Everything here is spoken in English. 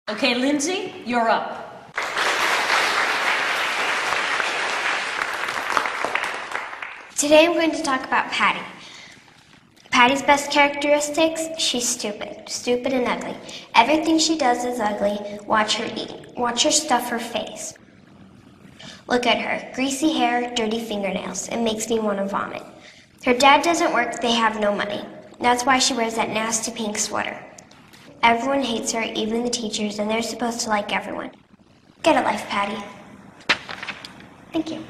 Okay, Lindsay, you're up. Today I'm going to talk about Patty. Patty's best characteristics, she's stupid. Stupid and ugly. Everything she does is ugly. Watch her eat. Watch her stuff her face. Look at her. Greasy hair, dirty fingernails. It makes me want to vomit. Her dad doesn't work, they have no money. That's why she wears that nasty pink sweater. Everyone hates her, even the teachers, and they're supposed to like everyone. Get a life, Patty. Thank you.